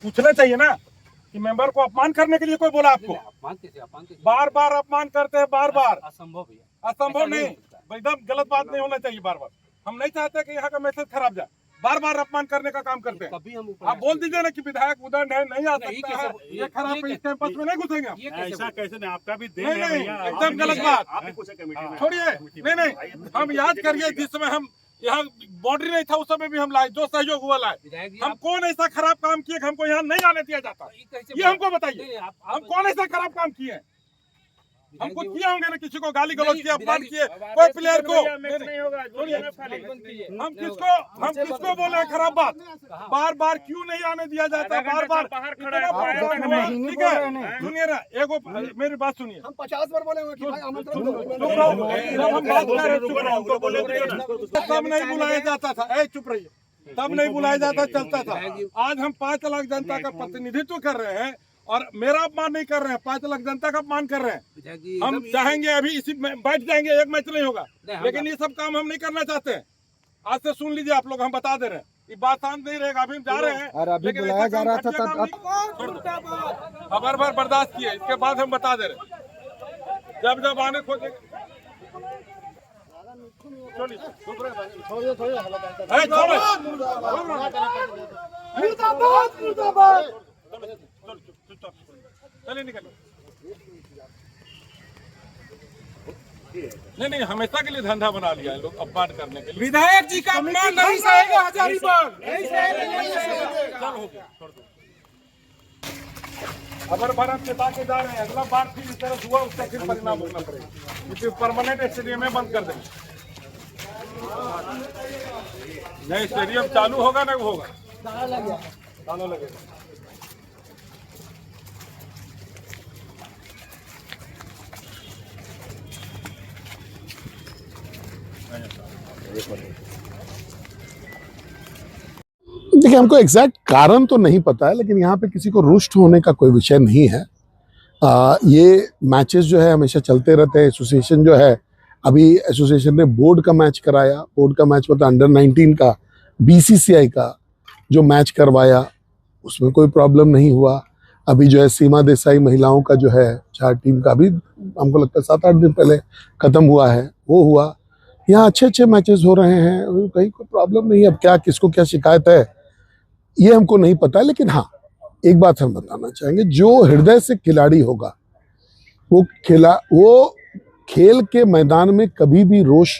पूछना चाहिए ना कि मेंबर को अपमान करने के लिए कोई बोला आपको? बार बार अपमान करते हैं, बार बार। असंभव भैया, असंभव नहीं, एकदम गलत बात नहीं होना चाहिए। बार बार हम नहीं चाहते कि यहाँ का मैसेज खराब जाए, बार बार अपमान करने का काम करते हैं। कभी हम आप बोल दीजिए ना कि विधायक उदंड है, नहीं आ सकता है, ये खराब इस कैंपस में नहीं घुसेंगे हम। ऐसा कैसे नहीं, आपका भी देन नहीं है नहीं, भैया। एकदम गलत बात। छोड़िए, नहीं नहीं, हम याद करिए जिस समय हम यहाँ बाउंड्री नहीं था उस समय भी हम लाए, जो सहयोग हुआ लाए। हम कौन ऐसा खराब काम किए कि हमको यहाँ नहीं आने दिया जाता? ये हमको बताइए, हम कौन ऐसा खराब काम किए? हम कुछ किए होंगे ना, किसी को गाली गलौज किया, अपमान किए, कोई प्लेयर को? हम किसको बोले हैं खराब बात? बार बार क्यों नहीं आने दिया जाता? बार बार ठीक है, सुनिए ना, एगो मेरी बात सुनिए। हम 50 बार बोले कि भाई आमंत्रण दो। चुप रहो, जब हम बात कर रहे चुप रहो। तब नहीं बुलाया जाता था, चुप रहिए, तब नहीं बुलाया जाता, चलता था। आज हम 5 लाख जनता का प्रतिनिधित्व कर रहे हैं और मेरा अपमान नहीं कर रहे हैं, 5 लाख जनता का अपमान कर रहे हैं। हम चाहेंगे अभी इसी में बैठ जाएंगे, एक मैच नहीं होगा, लेकिन ये सब काम हम नहीं करना चाहते हैं। आज से सुन लीजिए, आप लोग हम बता दे रहे हैं, ये बात शांत नहीं रहेगा। अभी हम जा रहे हैं, लेकिन बुलाया जा रहा था खबर भर बर्दाश्त किए, इसके बाद हम बता दे रहे हैं जब जब आने खोजे। चलिए निकल। नहीं, हमेशा के लिए धंधा बना लिया है लोग अपमान करने के लिए। विधायक जी का अपमान नहीं सहेगा हजारीबाग। चल हो गया, छोड़ दो। खबर भर हम चेता के जा रहे हैं, अगला बार फिर इस तरह हुआ उसका फिर परिणाम भोगना पड़ेगा। इसे परमानेंट स्टेडियम में बंद कर देंगे। नहीं, स्टेडियम चालू होगा ना, होगा ताला लगेगा। देखिए, हमको एग्जैक्ट कारण तो नहीं पता है, लेकिन यहाँ पे किसी को रुष्ट होने का कोई विषय नहीं है। ये मैचेस जो है हमेशा चलते रहते हैं। एसोसिएशन जो है, अभी एसोसिएशन ने बोर्ड का मैच कराया, बोर्ड का मैच मतलब अंडर 19 का बीसीसीआई का जो मैच करवाया, उसमें कोई प्रॉब्लम नहीं हुआ। अभी जो है सीमा देसाई महिलाओं का जो है 4 टीम का, अभी हमको लगता है 7-8 दिन पहले ख़त्म हुआ है, वो हुआ। यहाँ अच्छे मैचेस हो रहे हैं, कहीं कोई प्रॉब्लम नहीं है। अब क्या किसको क्या शिकायत है ये हमको नहीं पता, लेकिन हाँ एक बात हम बताना चाहेंगे, जो हृदय से खिलाड़ी होगा वो खेल के मैदान में कभी भी रोष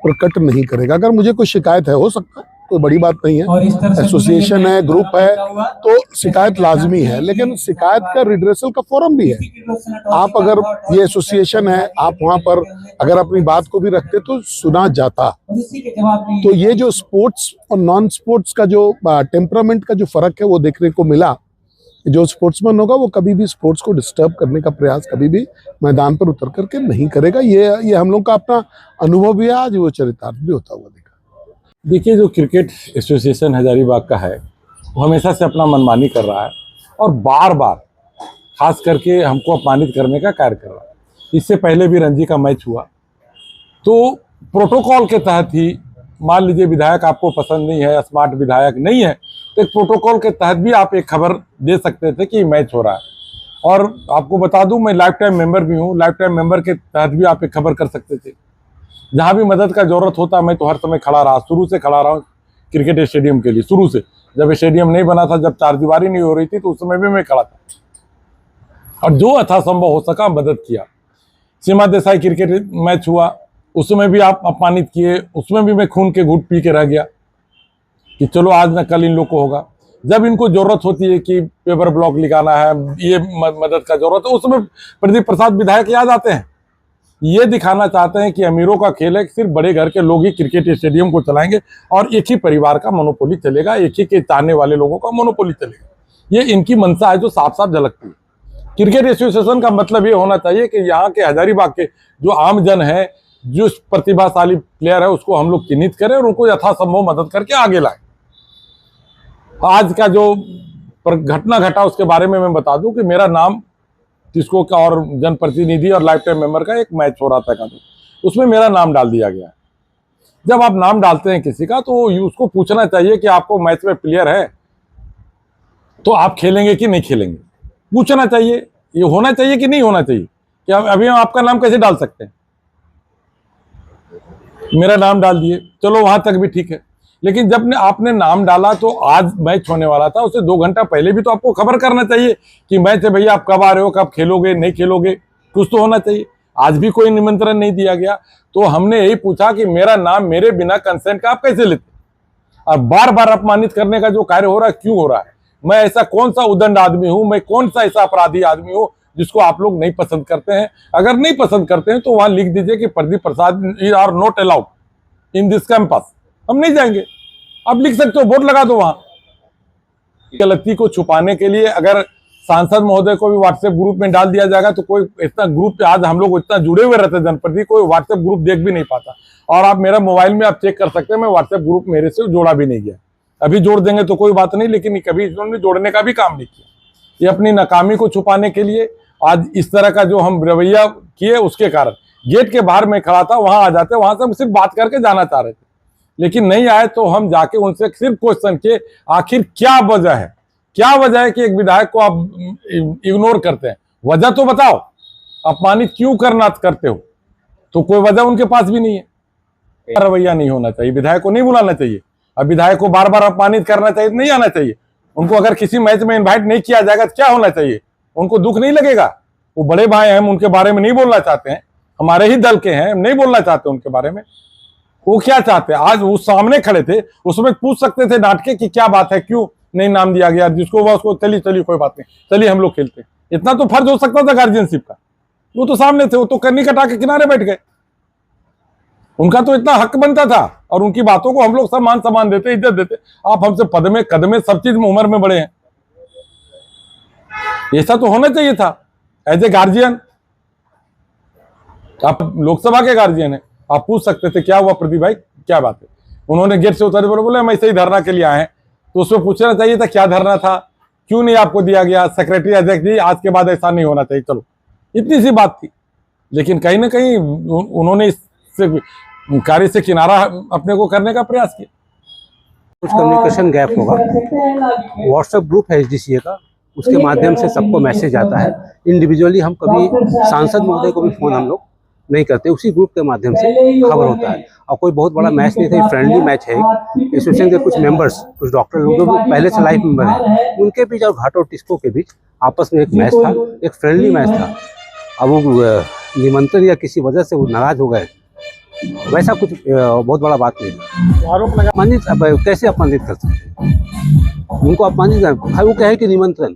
प्रकट नहीं करेगा। अगर मुझे कोई शिकायत है, हो सकता है, कोई बड़ी बात नहीं है, एसोसिएशन है, ग्रुप है, तो शिकायत लाजमी है, लेकिन शिकायत का रिड्रेसल का फोरम भी है। आप अगर ये एसोसिएशन है, आप वहां पर अगर अपनी बात को भी रखते तो सुना जाता। तो ये जो स्पोर्ट्स और नॉन स्पोर्ट्स का जो टेम्परामेंट का जो फर्क है वो देखने को मिला। जो स्पोर्ट्समैन होगा वो कभी भी स्पोर्ट्स को डिस्टर्ब करने का प्रयास कभी भी मैदान पर उतर करके नहीं करेगा। ये हम लोग का अपना अनुभव भी है, आज वो चरितार्थ भी होता हुआ देखा। देखिए, जो क्रिकेट एसोसिएशन हजारीबाग का है वो हमेशा से अपना मनमानी कर रहा है और बार बार खास करके हमको अपमानित करने का कार्य कर रहा है। इससे पहले भी रणजी का मैच हुआ तो प्रोटोकॉल के तहत ही, मान लीजिए विधायक आपको पसंद नहीं है, स्मार्ट विधायक नहीं है, तो एक प्रोटोकॉल के तहत भी आप एक खबर दे सकते थे कि मैच हो रहा है। और आपको बता दूं, मैं लाइफ टाइम मेंबर भी हूं, लाइफ टाइम मेंबर के तहत भी आप एक खबर कर सकते थे। जहां भी मदद का जरूरत होता मैं तो हर समय खड़ा रहा, शुरू से खड़ा रहा हूँ क्रिकेट स्टेडियम के लिए। शुरू से जब स्टेडियम नहीं बना था, जब 4 दीवारी नहीं हो रही थी, तो उस समय भी मैं खड़ा था और जो यथासंभव हो सका मदद किया। सीमा देसाई क्रिकेट मैच हुआ, उसमें भी आप अपमानित किए, उसमें भी मैं खून के घूंट पी के रह गया कि चलो आज न कल इन लोग को होगा। जब इनको जरूरत होती है कि पेपर ब्लॉक लिखाना है, ये मदद का जरूरत है, उसमें प्रदीप प्रसाद विधायक याद आते हैं। ये दिखाना चाहते हैं कि अमीरों का खेल है, सिर्फ बड़े घर के लोग ही क्रिकेट स्टेडियम को चलाएंगे और एक ही परिवार का मोनोपोली चलेगा, एक ही के चाहने वाले लोगों का मोनोपोली चलेगा। ये इनकी मंशा है जो साफ साफ झलकती है। क्रिकेट एसोसिएशन का मतलब ये होना चाहिए कि यहाँ के हजारीबाग के जो आम जन है, जो प्रतिभाशाली प्लेयर है, उसको हम लोग चिन्हित करें और उनको यथासंभव मदद करके आगे लाएं। आज का जो घटना घटा उसके बारे में मैं बता दूं कि मेरा नाम किसको का और जनप्रतिनिधि और लाइफ टाइम मेंबर का एक मैच हो रहा था, उसमें मेरा नाम डाल दिया गया। जब आप नाम डालते हैं किसी का तो उसको पूछना चाहिए कि आपको मैच में प्लेयर है, तो आप खेलेंगे कि नहीं खेलेंगे, पूछना चाहिए। ये होना चाहिए कि नहीं होना चाहिए कि अभी हम आपका नाम कैसे डाल सकते हैं? मेरा नाम डाल दिए, चलो वहां तक भी ठीक है, लेकिन जब आपने नाम डाला तो आज मैच होने वाला था, उससे 2 घंटा पहले भी तो आपको खबर करना चाहिए कि मैच है भैया, आप कब आ रहे हो, कब खेलोगे, नहीं खेलोगे, कुछ तो होना चाहिए। आज भी कोई निमंत्रण नहीं दिया गया। तो हमने यही पूछा कि मेरा नाम मेरे बिना कंसेंट का आप कैसे लेते, और बार बार अपमानित करने का जो कार्य हो रहा है, क्यों हो रहा है? मैं ऐसा कौन सा उदंड आदमी हूं, मैं कौन सा ऐसा अपराधी आदमी हूं जिसको आप लोग नहीं पसंद करते हैं? अगर नहीं पसंद करते हैं तो वहां लिख दीजिए कि Pradeep Prasad are not allowed in this campus, हम नहीं जाएंगे। आप लिख सकते हो, बोर्ड लगा दो वहां। गलती को छुपाने के लिए अगर सांसद महोदय को भी व्हाट्सएप ग्रुप में डाल दिया जाएगा तो कोई इतना ग्रुप, आज हम लोग इतना जुड़े हुए रहते हैं जनप्रति, कोई व्हाट्सएप ग्रुप देख भी नहीं पाता। और आप मेरा मोबाइल में आप चेक कर सकते हैं, मैं व्हाट्सएप ग्रुप मेरे से जोड़ा भी नहीं गया। अभी जोड़ देंगे तो कोई बात नहीं, लेकिन कभी इन्होंने जोड़ने का भी काम नहीं किया। ये अपनी नाकामी को छुपाने के लिए आज इस तरह का जो हम रवैया किए, उसके कारण गेट के बाहर में खड़ा था, वहां आ जाते, वहां से हम सिर्फ बात करके जाना चाह रहे थे, लेकिन नहीं आए। तो हम जाके उनसे सिर्फ क्वेश्चन किए, आखिर क्या वजह है, क्या वजह है कि एक विधायक को आप इग्नोर करते हैं? वजह तो बताओ, अपमानित क्यों करते हो? तो कोई वजह उनके पास भी नहीं है। रवैया नहीं होना चाहिए, विधायक को नहीं बुलाना चाहिए। अब विधायक को बार बार अपमानित करना चाहिए, नहीं आना चाहिए उनको। अगर किसी मैच में इन्वाइट नहीं किया जाएगा तो क्या होना चाहिए? उनको दुख नहीं लगेगा? वो बड़े भाई हैं, हम उनके बारे में नहीं बोलना चाहते हैं, हमारे ही दल के हैं, हम नहीं बोलना चाहते उनके बारे में। वो क्या चाहते हैं? आज वो सामने खड़े थे, उसमें पूछ सकते थे डांट के कि क्या बात है, क्यों नहीं नाम दिया गया, जिसको वो उसको चलिए कोई बात नहीं, चलिए हम लोग खेलते। इतना तो फर्ज हो सकता था गार्जियनशिप का। वो तो सामने थे, वो तो कन्नी कटा के किनारे बैठ गए। उनका तो इतना हक बनता था, और उनकी बातों को हम लोग सब मान सम्मान देते, इज्जत देते। आप हमसे पद में कद में सब चीज में उम्र में बड़े हैं, ऐसा तो होना चाहिए था एज ए गार्जियन। आप लोकसभा के गार्जियन हैं, आप पूछ सकते थे क्या हुआ प्रदीप भाई, क्या बात है? उन्होंने गेट से उतरे, बोले हम ऐसे ही धरना के लिए आए हैं। तो उसमें पूछना चाहिए था क्या धरना था, क्यों नहीं आपको दिया गया? सेक्रेटरी अध्यक्ष जी, आज के बाद ऐसा नहीं होना चाहिए, चलो इतनी सी बात थी। लेकिन कहीं ना कहीं उन्होंने इससे कार्य से किनारा अपने को करने का प्रयास किया। कुछ कम्युनिकेशन गैप होगा। व्हाट्सएप ग्रुप है एसडीसीए का, उसके माध्यम से सबको मैसेज आता है। इंडिविजुअली हम कभी सांसद महोदय को भी फोन हम लोग नहीं करते, उसी ग्रुप के माध्यम से खबर होता है। और कोई बहुत बड़ा मैच नहीं था, फ्रेंडली मैच है। एसोसिएशन के कुछ मेंबर्स, कुछ डॉक्टर लोग जो पहले से लाइफ मेंबर हैं, उनके बीच और घाट और टिस्को के बीच आपस में एक मैच था, एक फ्रेंडली मैच था। अब वो निमंत्रण या किसी वजह से वो नाराज हो गए, वैसा कुछ बहुत बड़ा बात नहीं। आरोप लगा अपमानित, कैसे अपमानित कर सकते हैं उनको? अपमानित वो क्या है कि निमंत्रण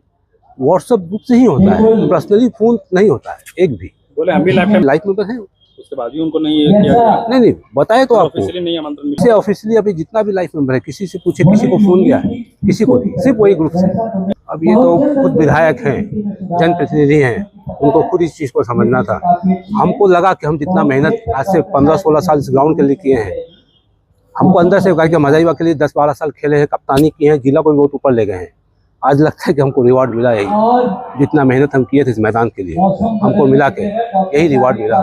व्हाट्सएप ग्रुप से ही होता है, पर्सनली फोन नहीं होता है एक भी। बोले हम भी लाइफ मेंबर हैं, उसके बाद भी उनको नहीं किया गया। नहीं बताए तो आपको ऑफिशियली नहीं आमंत्रण मिला। ऑफिशियली अभी जितना भी लाइफ मेंबर है, किसी से पूछे, किसी को फोन गया है? किसी को नहीं, सिर्फ वही ग्रुप से। अब ये तो खुद विधायक हैं, जनप्रतिनिधि हैं, उनको खुद इस चीज़ को समझना था। हमको लगा कि हम जितना मेहनत आज से 15-16 साल इस ग्राउंड के लिए किए हैं, हमको अंदर से कहा कि मजाइवा के लिए 10-12 साल खेले हैं, कप्तानी किए हैं, जिला को भी बहुत ऊपर ले गए हैं। आज लगता है कि हमको रिवार्ड मिला है, जितना मेहनत हम किए थे इस मैदान के लिए, हमको मिला के यही रिवार्ड मिला।